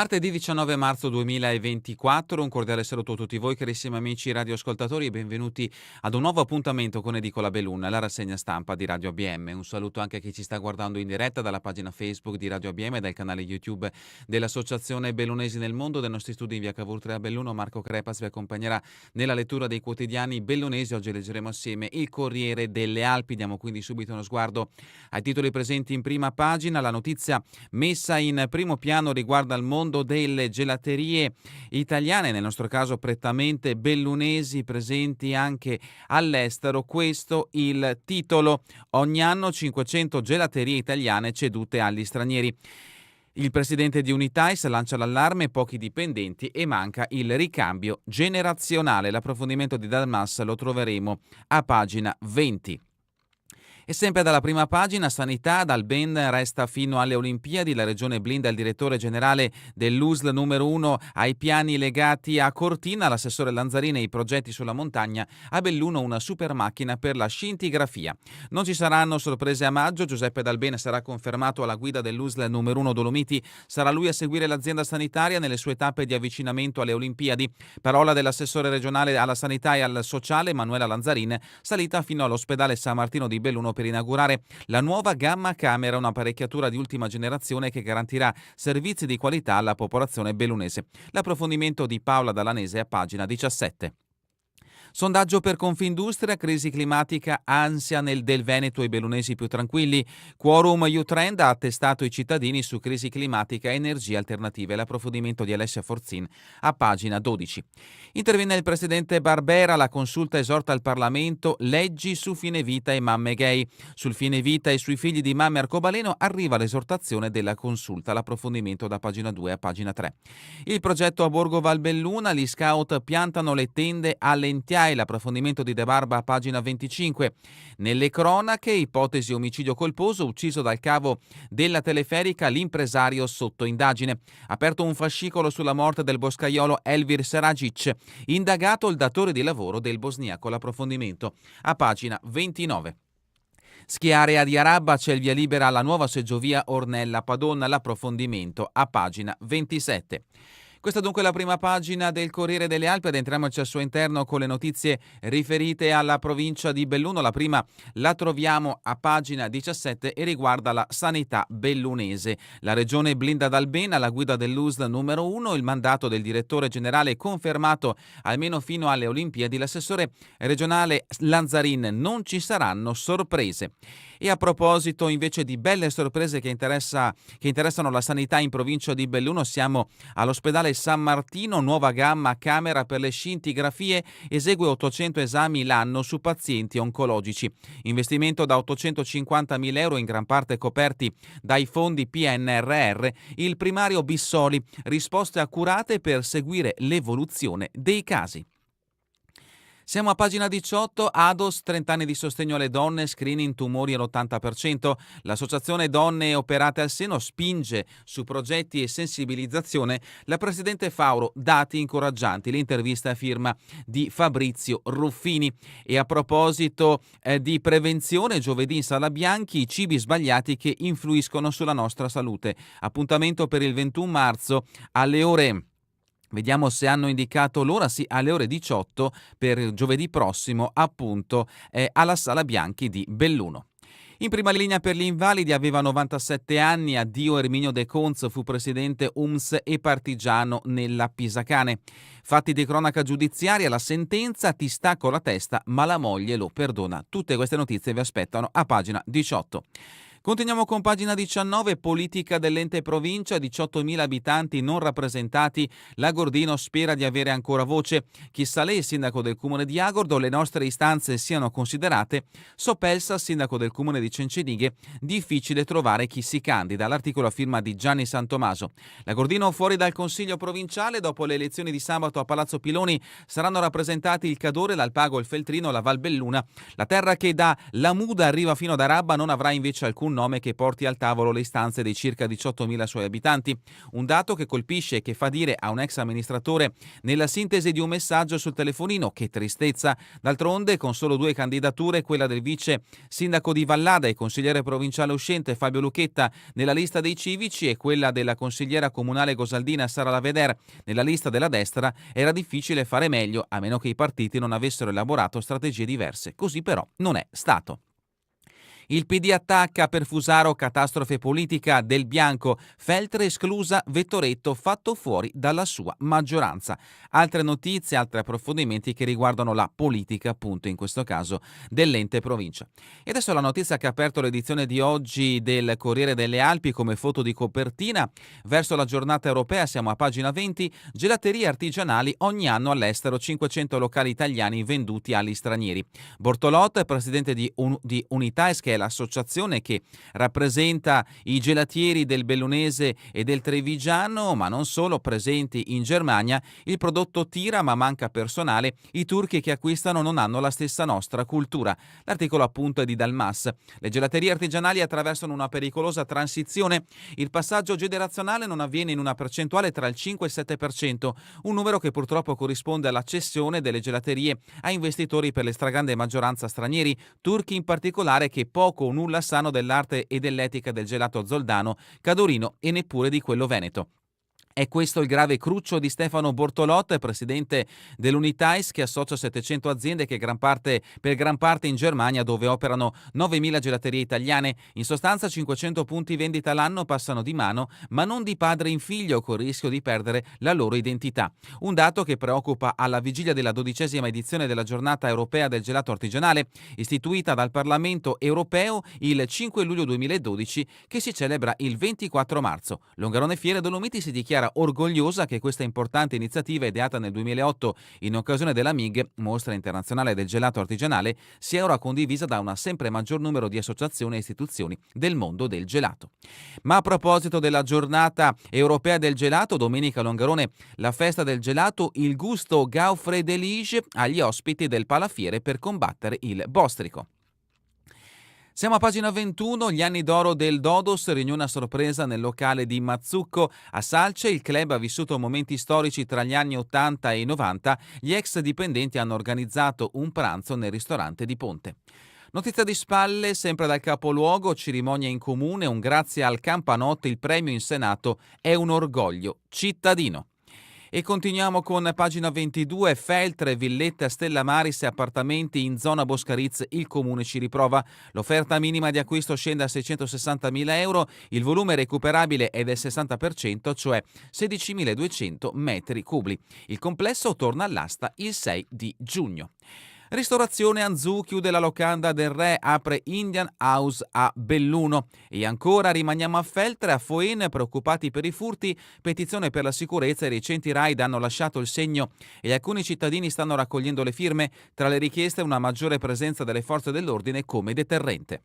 Martedì 19 marzo 2024, un cordiale saluto a tutti voi carissimi amici radioascoltatori e benvenuti ad un nuovo appuntamento con Edicola Belluna, la rassegna stampa di Radio ABM. Un saluto anche a chi ci sta guardando in diretta dalla pagina Facebook di Radio ABM e dal canale YouTube dell'Associazione Bellunesi nel Mondo. Dai nostri studi in via Cavour 3 a Belluno, Marco Crepas vi accompagnerà nella lettura dei quotidiani bellunesi. Oggi leggeremo assieme il Corriere delle Alpi. Diamo quindi subito uno sguardo ai titoli presenti in prima pagina. La notizia messa in primo piano riguarda il mondo delle gelaterie italiane, nel nostro caso prettamente bellunesi, presenti anche all'estero. Questo il titolo: ogni anno 500 gelaterie italiane cedute agli stranieri. Il presidente di Unitais lancia l'allarme: pochi dipendenti e manca il ricambio generazionale. L'approfondimento di Dalmas lo troveremo a pagina 20. E sempre dalla prima pagina, sanità, dal Ben resta fino alle Olimpiadi. La regione blinda il direttore generale dell'USL numero 1 ai piani legati a Cortina. L'assessore Lanzarini e i progetti sulla montagna. A Belluno una super macchina per la scintigrafia. Non ci saranno sorprese a maggio. Giuseppe Dalbene sarà confermato alla guida dell'USL numero 1 Dolomiti. Sarà lui a seguire l'azienda sanitaria nelle sue tappe di avvicinamento alle Olimpiadi. Parola dell'assessore regionale alla sanità e al sociale Emanuela Lanzarin, salita fino all'ospedale San Martino di Belluno per inaugurare la nuova Gamma Camera, un'apparecchiatura di ultima generazione che garantirà servizi di qualità alla popolazione bellunese. L'approfondimento di Paola Dalanese a pagina 17. Sondaggio per Confindustria, crisi climatica, ansia del Veneto, i bellunesi più tranquilli. Quorum U-Trend ha attestato i cittadini su crisi climatica e energie alternative. L'approfondimento di Alessia Forzin a pagina 12. Interviene il presidente Barbera, la consulta esorta il Parlamento, leggi su fine vita e mamme gay. Sul fine vita e sui figli di mamme arcobaleno arriva l'esortazione della consulta. L'approfondimento da pagina 2 a pagina 3. Il progetto a Borgo Valbelluna, gli scout piantano le tende alle Entiai. L'approfondimento di De Barba a pagina 25. Nelle cronache, ipotesi omicidio colposo, ucciso dal cavo della teleferica l'impresario sotto indagine. Aperto un fascicolo sulla morte del boscaiolo Elvir Seragic, indagato il datore di lavoro del bosniaco. L'approfondimento a pagina 29. Schiarea di Arabba, c'è il via libera alla nuova seggiovia Ornella-Padonna. L'approfondimento a pagina 27. Questa dunque è la prima pagina del Corriere delle Alpi. Adentriamoci al suo interno con le notizie riferite alla provincia di Belluno. La prima la troviamo a pagina 17 e riguarda la sanità bellunese. La regione blinda Dalbene alla guida dell'USL numero 1, il mandato del direttore generale confermato almeno fino alle Olimpiadi. L'assessore regionale Lanzarin: non ci saranno sorprese. E a proposito invece di belle sorprese che interessano la sanità in provincia di Belluno, siamo all'ospedale San Martino, nuova Gamma Camera per le scintigrafie, esegue 800 esami l'anno su pazienti oncologici. Investimento da 850.000 euro, in gran parte coperti dai fondi PNRR. Il primario Bissoli, risposte accurate per seguire l'evoluzione dei casi. Siamo a pagina 18, ADOS, 30 anni di sostegno alle donne, screening tumori all'80%. L'associazione Donne Operate al Seno spinge su progetti e sensibilizzazione. La presidente Fauro, dati incoraggianti. L'intervista a firma di Fabrizio Ruffini. E a proposito di prevenzione, giovedì in Sala Bianchi, i cibi sbagliati che influiscono sulla nostra salute. Appuntamento per il 21 marzo alle ore... Vediamo se hanno indicato l'ora, sì, alle ore 18 per giovedì prossimo, appunto, alla Sala Bianchi di Belluno. In prima linea per gli invalidi, aveva 97 anni, addio Erminio De Conz, fu presidente UMS e partigiano nella Pisacane. Fatti di cronaca giudiziaria, la sentenza: ti stacco la testa ma la moglie lo perdona. Tutte queste notizie vi aspettano a pagina 18. Continuiamo con pagina 19, politica dell'ente provincia, 18.000 abitanti non rappresentati, la Gordino spera di avere ancora voce. Chissà lei, sindaco del comune di Agordo, le nostre istanze siano considerate. Sopelsa, sindaco del comune di Cencenighe, difficile trovare chi si candida. L'articolo a firma di Gianni Santomaso. La Gordino fuori dal consiglio provinciale, dopo le elezioni di sabato a Palazzo Piloni saranno rappresentati il Cadore, l'Alpago, il Feltrino, la Valbelluna. La terra che da Lamuda arriva fino ad Arabba non avrà invece alcun un nome che porti al tavolo le istanze dei circa 18.000 suoi abitanti. Un dato che colpisce e che fa dire a un ex amministratore nella sintesi di un messaggio sul telefonino: che tristezza. D'altronde, con solo 2 candidature, quella del vice sindaco di Vallada e consigliere provinciale uscente Fabio Lucchetta nella lista dei civici e quella della consigliera comunale gosaldina Sara Laveder nella lista della destra, era difficile fare meglio, a meno che i partiti non avessero elaborato strategie diverse. Così però non è stato. Il PD attacca per Fusaro, catastrofe politica del Bianco, Feltre esclusa, Vettoretto fatto fuori dalla sua maggioranza. Altre notizie, altri approfondimenti che riguardano la politica, appunto in questo caso, dell'ente provincia. E adesso la notizia che ha aperto l'edizione di oggi del Corriere delle Alpi come foto di copertina. Verso la giornata europea, siamo a pagina 20, gelaterie artigianali ogni anno all'estero, 500 locali italiani venduti agli stranieri. Bortolot, presidente di Unitais, che è l'associazione che rappresenta i gelatieri del Bellunese e del Trevigiano, ma non solo, presenti in Germania. Il prodotto tira ma manca personale, i turchi che acquistano non hanno la stessa nostra cultura. L'articolo appunto è di Dalmas. Le gelaterie artigianali attraversano una pericolosa transizione. Il passaggio generazionale non avviene in una percentuale tra il 5 e il 7%, un numero che purtroppo corrisponde alla cessione delle gelaterie a investitori per la stragrande maggioranza stranieri, turchi in particolare, che poco o nulla sanno dell'arte e dell'etica del gelato zoldano, cadorino e neppure di quello veneto. È questo il grave cruccio di Stefano Bortolot, presidente dell'Unitais, che associa 700 aziende per gran parte in Germania, dove operano 9.000 gelaterie italiane. In sostanza 500 punti vendita l'anno passano di mano, ma non di padre in figlio, col rischio di perdere la loro identità. Un dato che preoccupa alla vigilia della 12ª edizione della Giornata Europea del Gelato Artigianale, istituita dal Parlamento Europeo il 5 luglio 2012, che si celebra il 24 marzo. Longarone Fiere Dolomiti si dichiara orgogliosa che questa importante iniziativa, ideata nel 2008 in occasione della MIG, Mostra Internazionale del Gelato Artigianale, sia ora condivisa da un sempre maggior numero di associazioni e istituzioni del mondo del gelato. Ma a proposito della Giornata Europea del Gelato, domenica a Longarone la festa del gelato, il gusto Gaufre Delige agli ospiti del Palafiere per combattere il bostrico. Siamo a pagina 21, gli anni d'oro del Dodos, riunione a sorpresa nel locale di Mazzucco a Salce. Il club ha vissuto momenti storici tra gli anni 80 e 90. Gli ex dipendenti hanno organizzato un pranzo nel ristorante di Ponte. Notizia di spalle, sempre dal capoluogo, cerimonia in comune, un grazie al Campanotte, il premio in Senato è un orgoglio cittadino. E continuiamo con pagina 22, Feltre, villette a Stella Maris e appartamenti in zona Boscarizz, il comune ci riprova. L'offerta minima di acquisto scende a 660.000 euro, il volume recuperabile è del 60%, cioè 16.200 metri cubi. Il complesso torna all'asta il 6 di giugno. Ristorazione Anzù chiude la locanda del Re, apre Indian House a Belluno. E ancora rimaniamo a Feltre, a Foen, preoccupati per i furti, petizione per la sicurezza, i recenti raid hanno lasciato il segno e alcuni cittadini stanno raccogliendo le firme, tra le richieste una maggiore presenza delle forze dell'ordine come deterrente.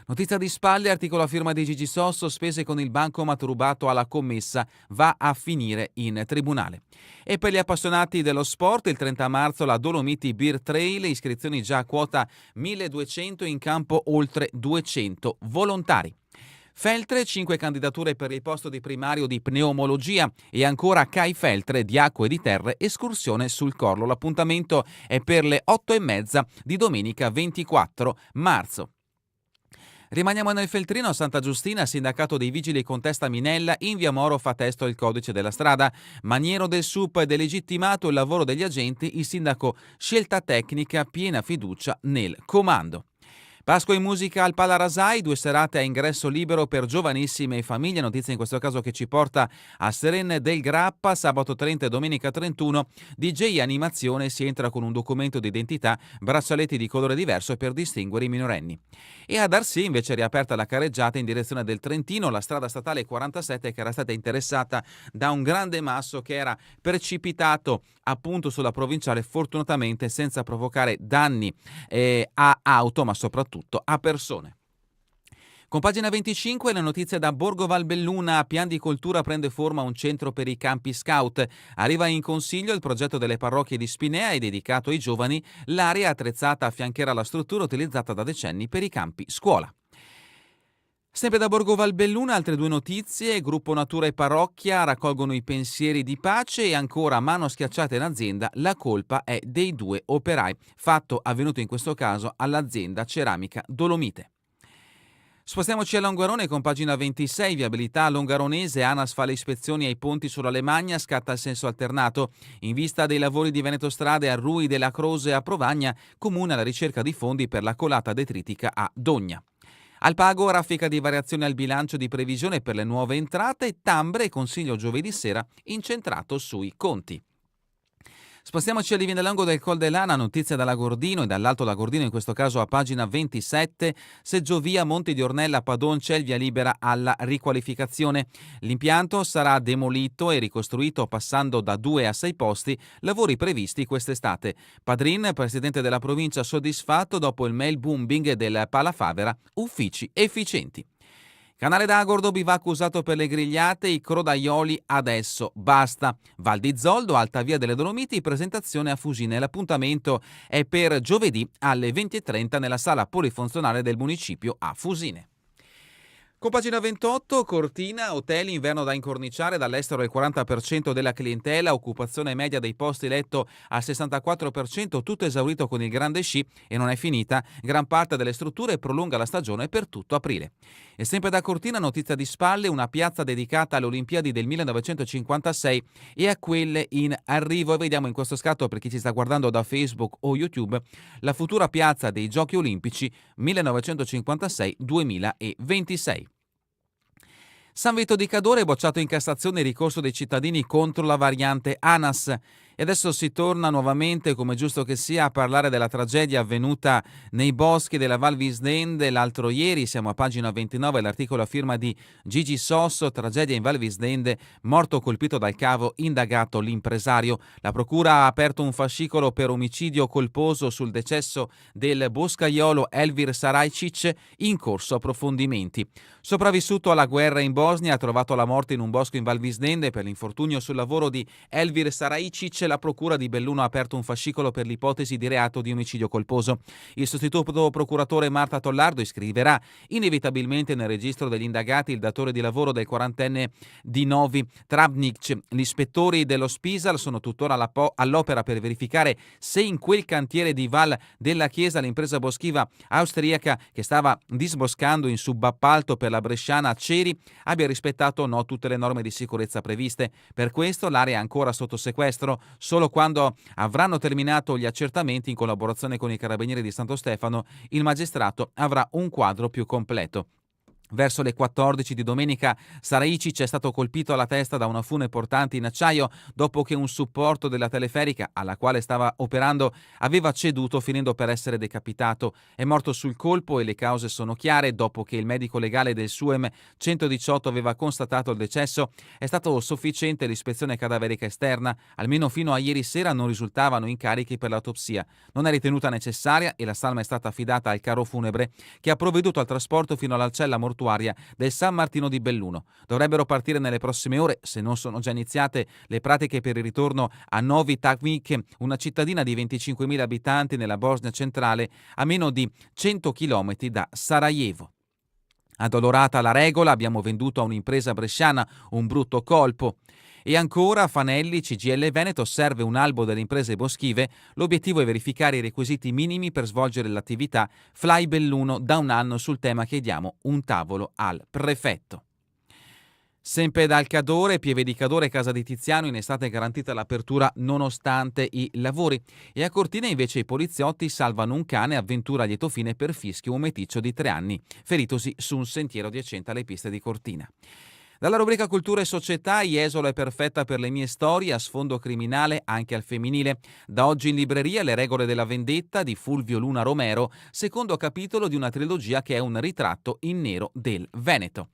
Notizia di spalle, articolo a firma di Gigi Sosso, spese con il bancomat rubato alla commessa, va a finire in tribunale. E per gli appassionati dello sport, il 30 marzo la Dolomiti Beer Trail, iscrizioni già a quota 1.200, in campo oltre 200 volontari. Feltre, 5 candidature per il posto di primario di pneumologia e ancora CAI Feltre di acque e di terre, escursione sul Corlo. L'appuntamento è per le 8:30 di domenica 24 marzo. Rimaniamo nel Feltrino, Santa Giustina, sindacato dei vigili contesta Minella, in via Moro fa testo il codice della strada. Maniero del SUP, delegittimato il lavoro degli agenti, il sindaco scelta tecnica, piena fiducia nel comando. Pasqua in musica al Palarasai, 2 serate a ingresso libero per giovanissime e famiglie, notizia in questo caso che ci porta a Serenne del Grappa, sabato 30 e domenica 31, DJ animazione, si entra con un documento di identità, braccialetti di colore diverso per distinguere i minorenni. E ad Arsi invece è riaperta la carreggiata in direzione del Trentino, la strada statale 47 che era stata interessata da un grande masso che era precipitato appunto sulla provinciale, fortunatamente senza provocare danni a auto ma soprattutto a persone. Con pagina 25 le notizie da Borgo Valbelluna, a Pian di Coltura prende forma un centro per i campi scout. Arriva in consiglio il progetto delle parrocchie di Spinea e dedicato ai giovani, l'area attrezzata affiancherà la struttura utilizzata da decenni per i campi scuola. Sempre da Borgo Valbelluna altre due notizie: Gruppo Natura e Parrocchia raccolgono i pensieri di pace e ancora mano schiacciata in azienda, la colpa è dei due operai, fatto avvenuto in questo caso all'azienda Ceramica Dolomite. Spostiamoci a Longarone con pagina 26, viabilità longaronese, ANAS fa le ispezioni ai ponti sulla Lemagna, scatta il senso alternato. In vista dei lavori di Veneto Strade a Rui della Croce a Provagna, comune alla ricerca di fondi per la colata detritica a Dogna. Al pago, raffica di variazione al bilancio di previsione per le nuove entrate, Tambre e consiglio giovedì sera incentrato sui conti. Spostiamoci a Livinallongo del Col dell'Ana, notizia dalla Gordino e dall'Alto Lagordino, in questo caso a pagina 27, Seggiovia Monte di Ornella Padon c'è il via libera alla riqualificazione. L'impianto sarà demolito e ricostruito passando da 2 a 6 posti, lavori previsti quest'estate. Padrin, presidente della provincia, soddisfatto dopo il mail booming del Palafavera, uffici efficienti. Canale d'Agordo, bivacco usato per le grigliate, i crodaioli adesso basta. Val di Zoldo, Alta Via delle Dolomiti, presentazione a Fusine. L'appuntamento è per giovedì alle 20:30 nella sala polifunzionale del municipio a Fusine. Con pagina 28, Cortina, hotel inverno da incorniciare, dall'estero il 40% della clientela, occupazione media dei posti letto al 64%, tutto esaurito con il grande sci e non è finita, gran parte delle strutture prolunga la stagione per tutto aprile. E sempre da Cortina, notizia di spalle, una piazza dedicata alle Olimpiadi del 1956 e a quelle in arrivo. E vediamo in questo scatto, per chi ci sta guardando da Facebook o YouTube, la futura piazza dei Giochi Olimpici 1956-2026. San Vito di Cadore, bocciato in Cassazione il ricorso dei cittadini contro la variante ANAS. E adesso si torna nuovamente, come giusto che sia, a parlare della tragedia avvenuta nei boschi della Val Visdende l'altro ieri. Siamo a pagina 29, l'articolo a firma di Gigi Sosso, tragedia in Val Visdende, morto colpito dal cavo, indagato l'impresario. La procura ha aperto un fascicolo per omicidio colposo sul decesso del boscaiolo Elvir Sarajcic, in corso approfondimenti. Sopravvissuto alla guerra in Bosnia, ha trovato la morte in un bosco in Val Visdende per l'infortunio sul lavoro di Elvir Sarajcic. La procura di Belluno ha aperto un fascicolo per l'ipotesi di reato di omicidio colposo. Il sostituto procuratore Marta Tollardo iscriverà inevitabilmente nel registro degli indagati il datore di lavoro del quarantenne di Novi Travnik. Gli ispettori dello Spisal sono tuttora all'opera per verificare se in quel cantiere di Val della Chiesa l'impresa boschiva austriaca che stava disboscando in subappalto per la bresciana Ceri abbia rispettato o no tutte le norme di sicurezza previste. Per questo l'area è ancora sotto sequestro. Solo quando avranno terminato gli accertamenti in collaborazione con i carabinieri di Santo Stefano, il magistrato avrà un quadro più completo. Verso le 14 di domenica Sarajcic è stato colpito alla testa da una fune portante in acciaio dopo che un supporto della teleferica alla quale stava operando aveva ceduto, finendo per essere decapitato. È morto sul colpo e le cause sono chiare. Dopo che il medico legale del SUEM 118 aveva constatato il decesso, è stato sufficiente l'ispezione cadaverica esterna. Almeno fino a ieri sera non risultavano incarichi per l'autopsia. Non è ritenuta necessaria e la salma è stata affidata al carro funebre che ha provveduto al trasporto fino alla cella mortuaria del San Martino di Belluno. Dovrebbero partire nelle prossime ore, se non sono già iniziate, le pratiche per il ritorno a Novi Travnik, una cittadina di 25.000 abitanti nella Bosnia centrale, a meno di 100 km da Sarajevo. Addolorata la regola, abbiamo venduto a un'impresa bresciana un brutto colpo. E ancora, Fanelli, CGIL Veneto, serve un albo delle imprese boschive. L'obiettivo è verificare i requisiti minimi per svolgere l'attività. Fly Belluno, da un anno sul tema chiediamo un tavolo al prefetto. Sempre dal Cadore, Pieve di Cadore, casa di Tiziano, in estate è garantita l'apertura nonostante i lavori. E a Cortina invece i poliziotti salvano un cane, avventura a lieto fine per fischio un meticcio di 3 anni, feritosi su un sentiero adiacente alle piste di Cortina. Dalla rubrica Cultura e Società, Jesolo è perfetta per le mie storie, a sfondo criminale anche al femminile. Da oggi in libreria Le regole della vendetta di Fulvio Luna Romero, secondo capitolo di una trilogia che è un ritratto in nero del Veneto.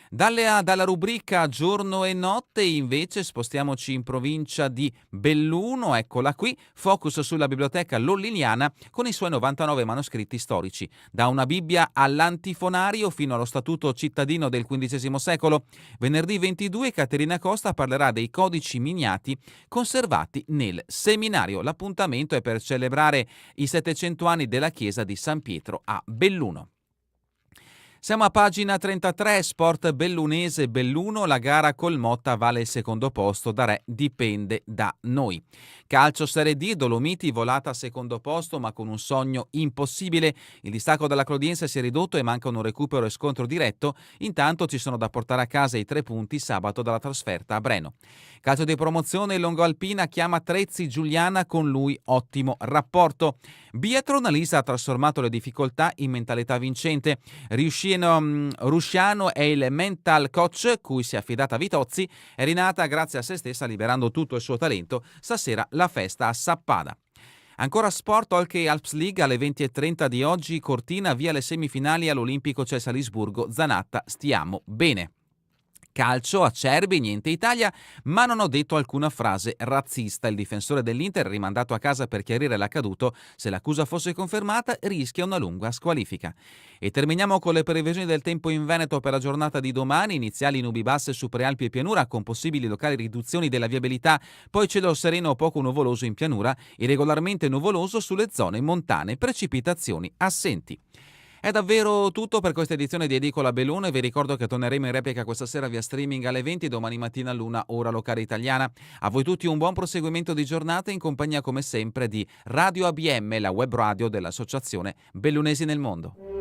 Dalla rubrica Giorno e Notte invece spostiamoci in provincia di Belluno, eccola qui, focus sulla biblioteca lolliniana con i suoi 99 manoscritti storici, da una Bibbia all'antifonario fino allo statuto cittadino del XV secolo. Venerdì 22 Caterina Costa parlerà dei codici miniati conservati nel seminario. L'appuntamento è per celebrare i 700 anni della chiesa di San Pietro a Belluno. Siamo a pagina 33, sport bellunese, Belluno, la gara col Motta vale il secondo posto, da Re dipende da noi. Calcio Serie D, Dolomiti volata a secondo posto ma con un sogno impossibile, il distacco della Clodiense si è ridotto e manca un recupero e scontro diretto, intanto ci sono da portare a casa i 3 punti sabato dalla trasferta a Breno. Calcio di promozione, Longoalpina chiama Trezzi Giuliana, con lui ottimo rapporto. Biathlon, Alisa ha trasformato le difficoltà in mentalità vincente. Rusciano è il mental coach cui si è affidata Vitozzi, è rinata grazie a se stessa liberando tutto il suo talento, stasera la festa a Sappada. Ancora sport, Hockey Alps League alle 20:30 di oggi, Cortina via le semifinali all'Olimpico c'è Salisburgo, Zanatta, stiamo bene. Calcio, Acerbi, niente Italia, ma non ho detto alcuna frase razzista. Il difensore dell'Inter, rimandato a casa per chiarire l'accaduto, se l'accusa fosse confermata rischia una lunga squalifica. E terminiamo con le previsioni del tempo in Veneto per la giornata di domani, iniziali nubi basse su prealpi e pianura con possibili locali riduzioni della viabilità, poi cielo sereno o poco nuvoloso in pianura, irregolarmente nuvoloso sulle zone montane, precipitazioni assenti. È davvero tutto per questa edizione di Edicola Belluno e vi ricordo che torneremo in replica questa sera via streaming alle 20, domani mattina all'1 ora locale italiana. A voi tutti un buon proseguimento di giornata in compagnia come sempre di Radio ABM, la web radio dell'Associazione Bellunesi nel Mondo.